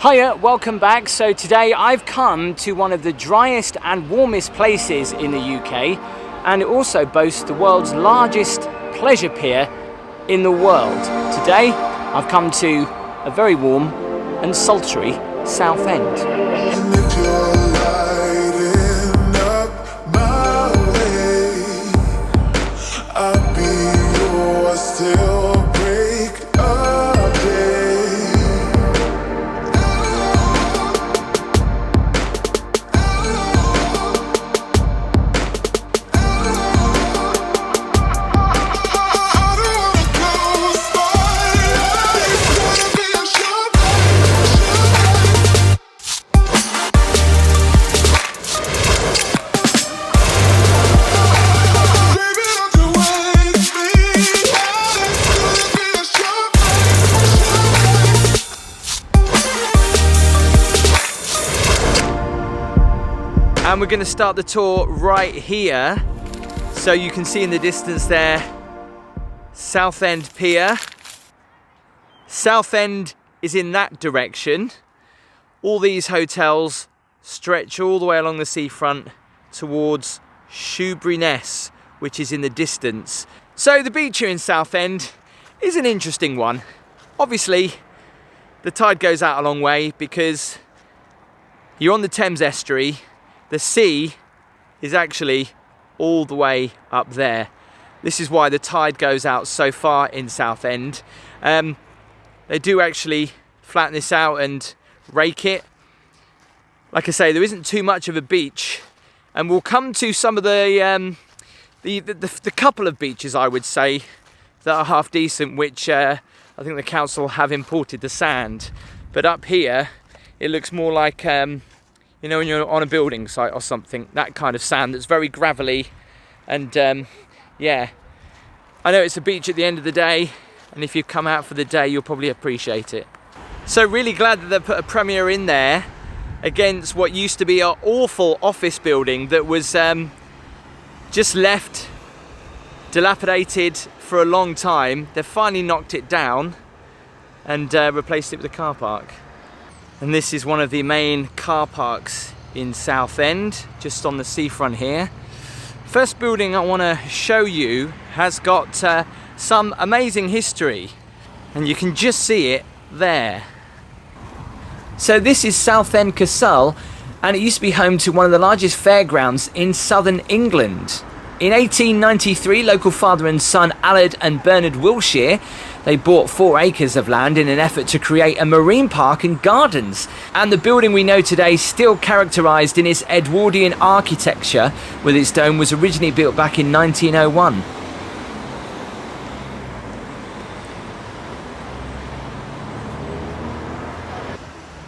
Hiya, welcome back. So today I've come to one of the driest and warmest places in the UK, and it also boasts the world's largest pleasure pier in the world. Today I've come to a very warm and sultry Southend. And we're going to start the tour right here. So you can see in the distance there, Southend Pier. Southend is in that direction. All these hotels stretch all the way along the seafront towards Shoeburyness, which is in the distance. So the beach here in Southend is an interesting one. Obviously, the tide goes out a long way because you're on the Thames estuary. The sea is actually all the way up there. This is why the tide goes out so far in Southend. They do actually flatten this out and rake it. Like I say, there isn't too much of a beach, and we'll come to some of the couple of beaches, I would say, that are half decent, which I think the council have imported the sand. But up here, it looks more like you know, when you're on a building site or something, that kind of sand that's very gravelly. And yeah, I know it's a beach at the end of the day, and if you come out for the day, you'll probably appreciate it. So really glad that they put a Premier in there against what used to be an awful office building that was just left dilapidated for a long time. They've finally knocked it down and replaced it with a car park. And this is one of the main car parks in Southend, just on the seafront here. First building I want to show you has got some amazing history, and you can just see it there. So this is Southend Casino, and it used to be home to one of the largest fairgrounds in southern England. In 1893, local father and son Allard and Bernard Wilshire, they bought 4 acres of land in an effort to create a marine park and gardens. And the building we know today, still characterised in its Edwardian architecture with its dome, was originally built back in 1901.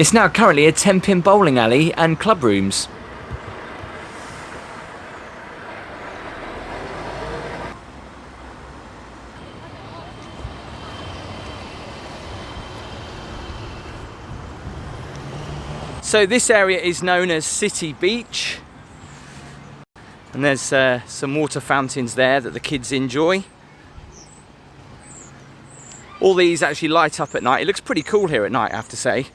It's now currently a 10-pin bowling alley and club rooms. So this area is known as City Beach, and there's some water fountains there that the kids enjoy. All these actually light up at night. It looks pretty cool here at night, I have to say.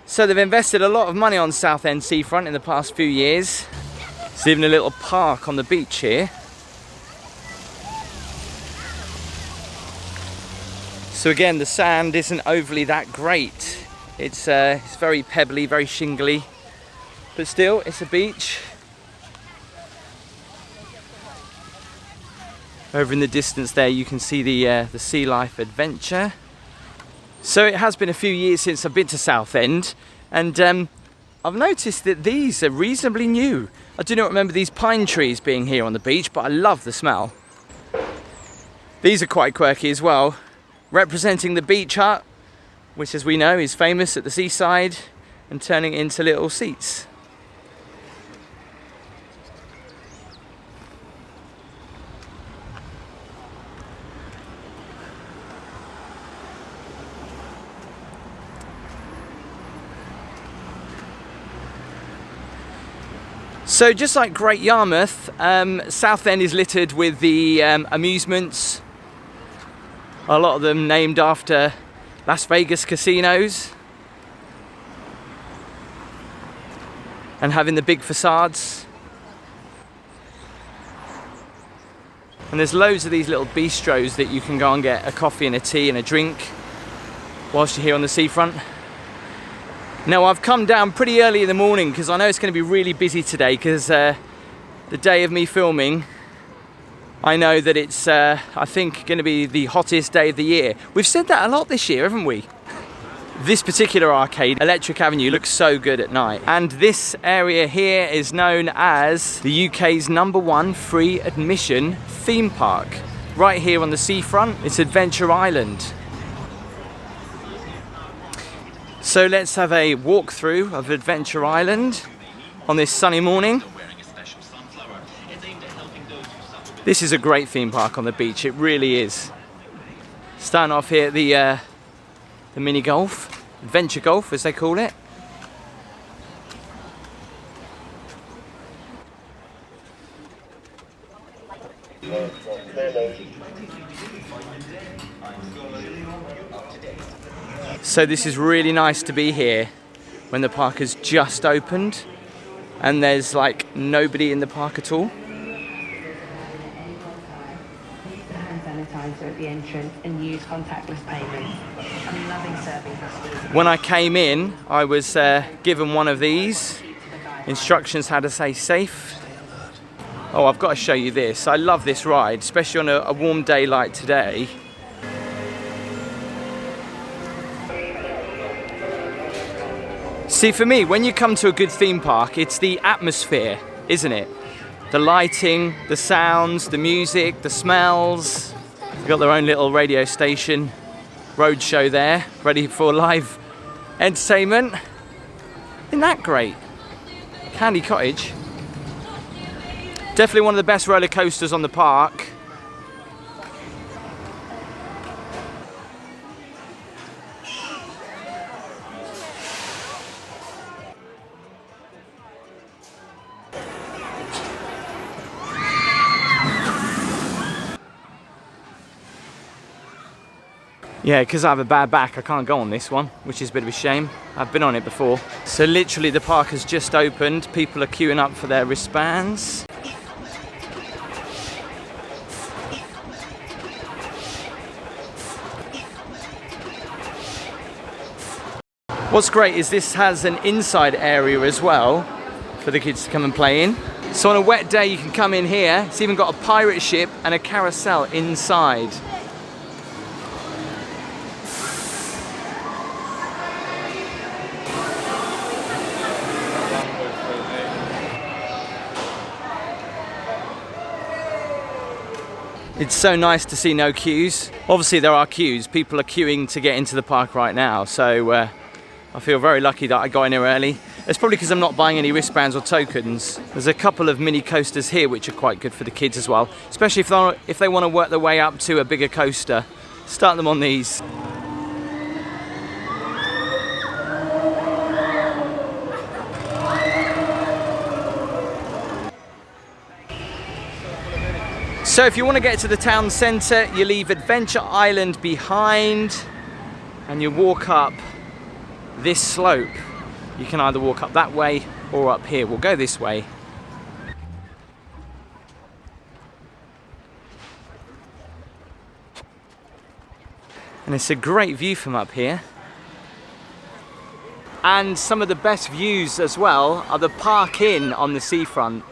So they've invested a lot of money on Southend Seafront in the past few years. There's even a little park on the beach here. So again, the sand isn't overly that great. It's very pebbly, very shingly, but still, it's a beach. Over in the distance there, you can see the Sealife Adventure. So it has been a few years since I've been to Southend, and I've noticed that these are reasonably new. I do not remember these pine trees being here on the beach, but I love the smell. These are quite quirky as well, representing the beach hut, which, as we know, is famous at the seaside, and turning it into little seats. So just like Great Yarmouth, Southend is littered with the amusements, a lot of them named after Las Vegas casinos. and having the big facades. And there's loads of these little bistros that you can go and get a coffee and a tea and a drink whilst you're here on the seafront. Now I've come down pretty early in the morning because I know it's going to be really busy today, because the day of me filming, I know that it's I think going to be the hottest day of the year. We've said that a lot this year, haven't we? This particular arcade, Electric Avenue, looks so good at night. And this area here is known as the UK's #1 free admission theme park. Right here on the seafront, it's Adventure Island. So let's have a walkthrough of Adventure Island on this sunny morning. This is a great theme park on the beach, it really is. Starting off here at the mini golf, adventure golf as they call it. So this is really nice to be here when the park has just opened and there's like nobody in the park at all. At the entrance and use contactless payments. I'm loving serving customers. When I came in, I was given one of these instructions how to stay safe. Oh, I've got to show you this. I love this ride, especially on a warm day like today. See, for me, when you come to a good theme park, it's the atmosphere, isn't it? The lighting, the sounds, the music, the smells. They've got their own little radio station, road show there, ready for live entertainment. Isn't that great? Candy Cottage. Definitely one of the best roller coasters on the park. Yeah, because I have a bad back, I can't go on this one, which is a bit of a shame. I've been on it before. So literally the park has just opened. People are queuing up for their wristbands. What's great is this has an inside area as well for the kids to come and play in. So on a wet day you can come in here. It's even got a pirate ship and a carousel inside. It's so nice to see no queues. Obviously there are queues, people are queuing to get into the park right now, so I feel very lucky that I got in here early. It's probably because I'm not buying any wristbands or tokens. There's a couple of mini coasters here which are quite good for the kids as well, especially if they want to work their way up to a bigger coaster. Start them on these. So if you want to get to the town centre, you leave Adventure Island behind and you walk up this slope. You can either walk up that way or up here. We'll go this way. And it's a great view from up here. And some of the best views as well are the Park Inn on the seafront.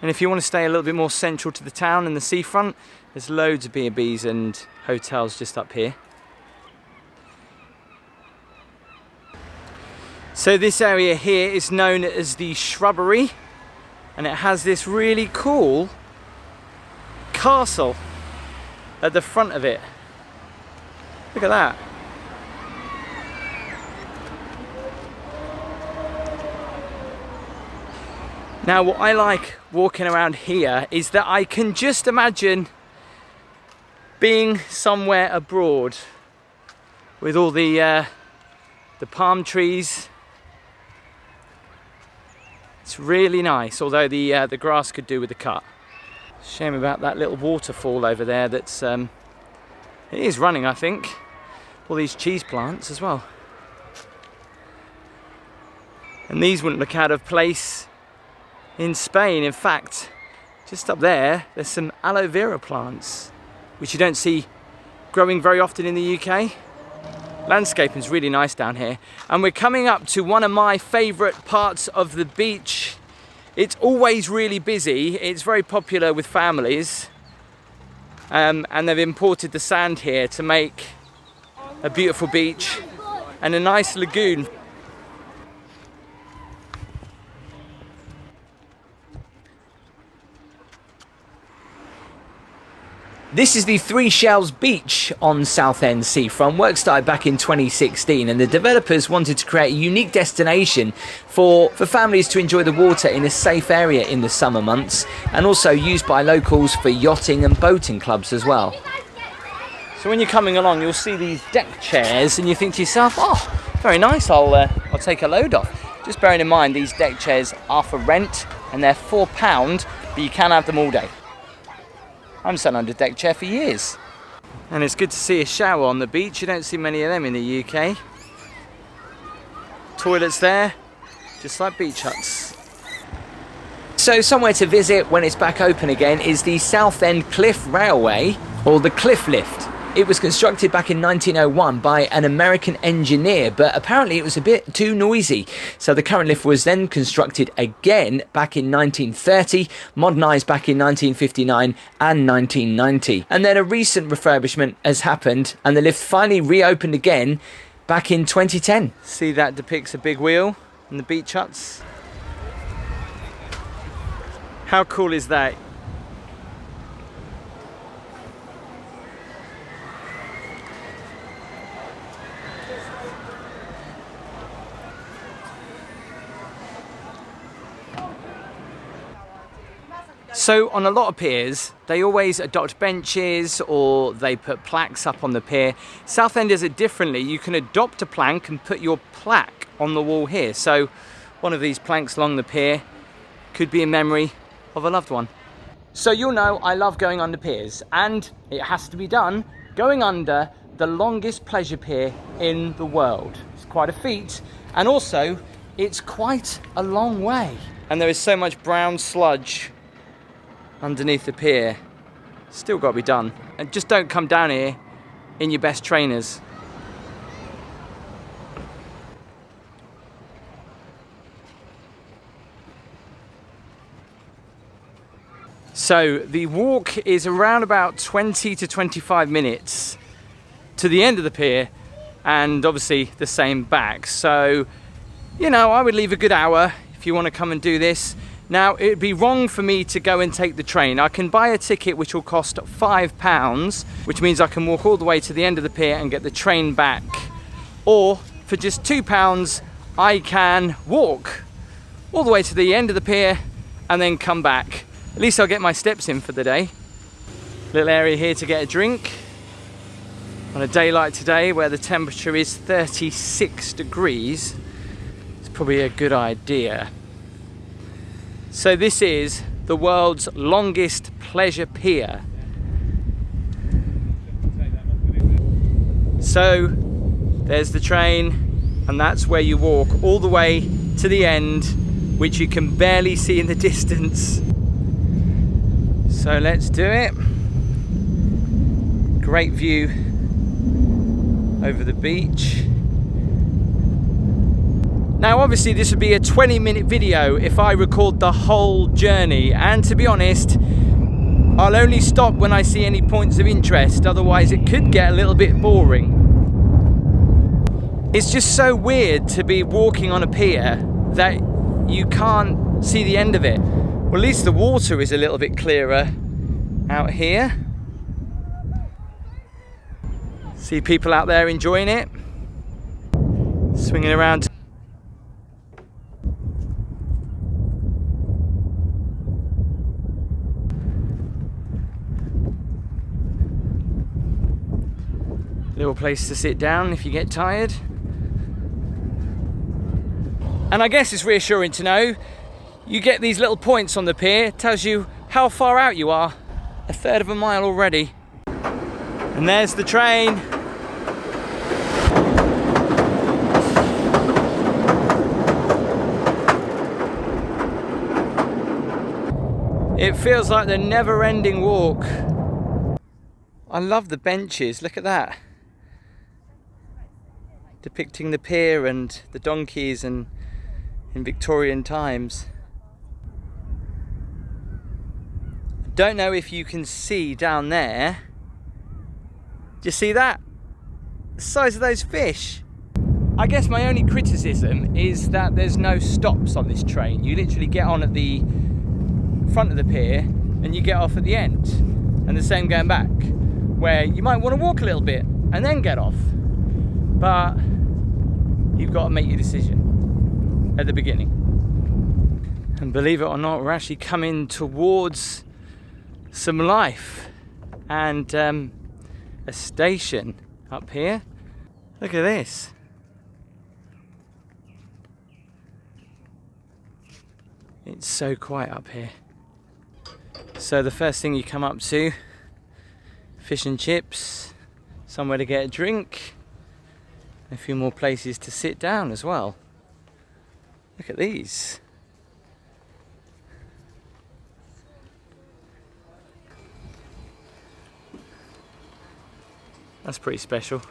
And if you want to stay a little bit more central to the town and the seafront, there's loads of B&Bs and hotels just up here. So this area here is known as the shrubbery, and it has this really cool castle at the front of it. Look at that. Now what I like walking around here is that I can just imagine being somewhere abroad with all the palm trees. It's really nice, although the grass could do with a cut. Shame about that little waterfall over there that's it is running, I think. All these cheese plants as well. And these wouldn't look out of place in Spain. In fact, just up there, there's some aloe vera plants, which you don't see growing very often in the UK. Landscaping's really nice down here. And we're coming up to one of my favourite parts of the beach. It's always really busy. It's very popular with families. And they've imported the sand here to make a beautiful beach and a nice lagoon. This is the Three Shells Beach on Southend Seafront. Work started back in 2016 and the developers wanted to create a unique destination for families to enjoy the water in a safe area in the summer months, and also used by locals for yachting and boating clubs as well. So when you're coming along, you'll see these deck chairs and you think to yourself, oh, very nice, I'll take a load off. Just bearing in mind these deck chairs are for rent and they're £4, but you can have them all day. I'm sat under a deck chair for years. And it's good to see a shower on the beach. You don't see many of them in the UK. Toilets there, just like beach huts. So somewhere to visit when it's back open again is the Southend Cliff Railway, or the Cliff Lift. It was constructed back in 1901 by an American engineer, but apparently it was a bit too noisy. So the current lift was then constructed again back in 1930, modernised back in 1959 and 1990. And then a recent refurbishment has happened and the lift finally reopened again back in 2010. See, that depicts a big wheel and the beach huts. How cool is that? So on a lot of piers, they always adopt benches or they put plaques up on the pier. Southend does it differently. You can adopt a plank and put your plaque on the wall here. So one of these planks along the pier could be in memory of a loved one. So you'll know I love going under piers, and it has to be done going under the longest pleasure pier in the world. It's quite a feat, and also it's quite a long way. And there is so much brown sludge underneath the pier. Still got to be done. And just don't come down here in your best trainers. So the walk is around about 20 to 25 minutes to the end of the pier, and obviously the same back. So, you know, I would leave a good hour if you want to come and do this. Now, it would be wrong for me to go and take the train. I can buy a ticket which will cost £5, which means I can walk all the way to the end of the pier and get the train back. Or, for just £2, I can walk all the way to the end of the pier and then come back. At least I'll get my steps in for the day. Little area here to get a drink. On a day like today, where the temperature is 36 degrees, it's probably a good idea. So this is the world's longest pleasure pier. So there's the train, and that's where you walk all the way to the end, which you can barely see in the distance. So let's do it. Great view over the beach. Now obviously this would be a 20-minute video if I record the whole journey, and to be honest, I'll only stop when I see any points of interest, otherwise it could get a little bit boring. It's just so weird to be walking on a pier that you can't see the end of it. Well, at least the water is a little bit clearer out here. See people out there enjoying it, swinging around. Little place to sit down if you get tired. And I guess it's reassuring to know you get these little points on the pier. It tells you how far out you are. 1/3 of a mile already. And there's the train. It feels like the never-ending walk. I love the benches, look at that. Depicting the pier and the donkeys and in Victorian times. I don't know if you can see down there. Do you see that? The size of those fish. I guess my only criticism is that there's no stops on this train. You literally get on at the front of the pier and you get off at the end, and the same going back, where you might want to walk a little bit and then get off, but you've got to make your decision at the beginning. And believe it or not, we're actually coming towards some life and a station up here. Look at this. It's so quiet up here. So the first thing you come up to, fish and chips, somewhere to get a drink, a few more places to sit down as well. Look at these. That's pretty special.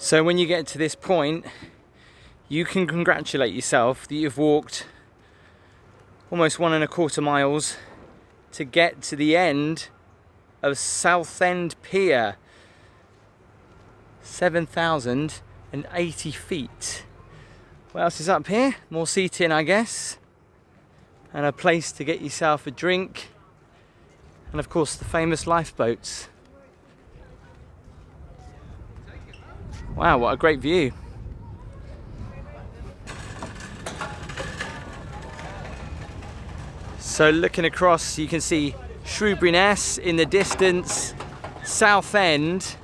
So when you get to this point, you can congratulate yourself that you've walked almost 1¼ miles to get to the end of Southend Pier. 7,080 feet. What else is up here? More seating, I guess. And a place to get yourself a drink. And of course the famous lifeboats. Wow, what a great view. So looking across, you can see Shoeburyness in the distance, Southend.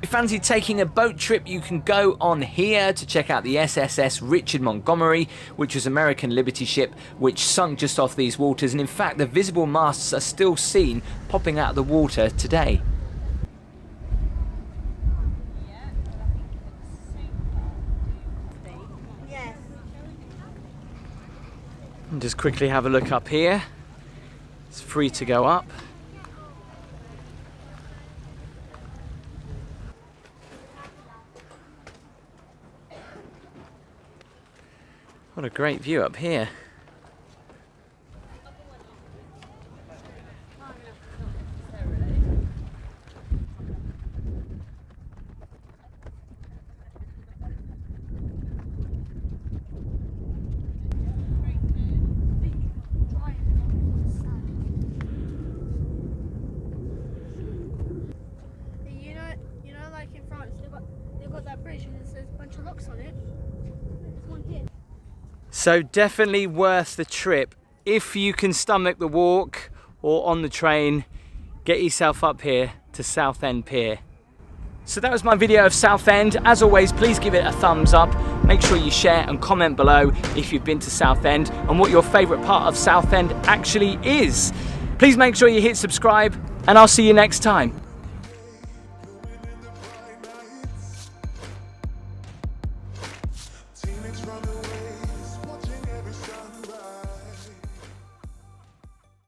If you fancy taking a boat trip, you can go on here to check out the SSS Richard Montgomery, which was an American Liberty ship which sunk just off these waters, and in fact the visible masts are still seen popping out of the water today. And just quickly have a look up here. It's free to go up. What a great view up here. You know, like in France, they've got that bridge and it says a bunch of locks on it. There's one here. So definitely worth the trip. If you can stomach the walk or on the train, get yourself up here to Southend Pier. So that was my video of Southend. As always, please give it a thumbs up. Make sure you share and comment below if you've been to Southend and what your favourite part of Southend actually is. Please make sure you hit subscribe, and I'll see you next time.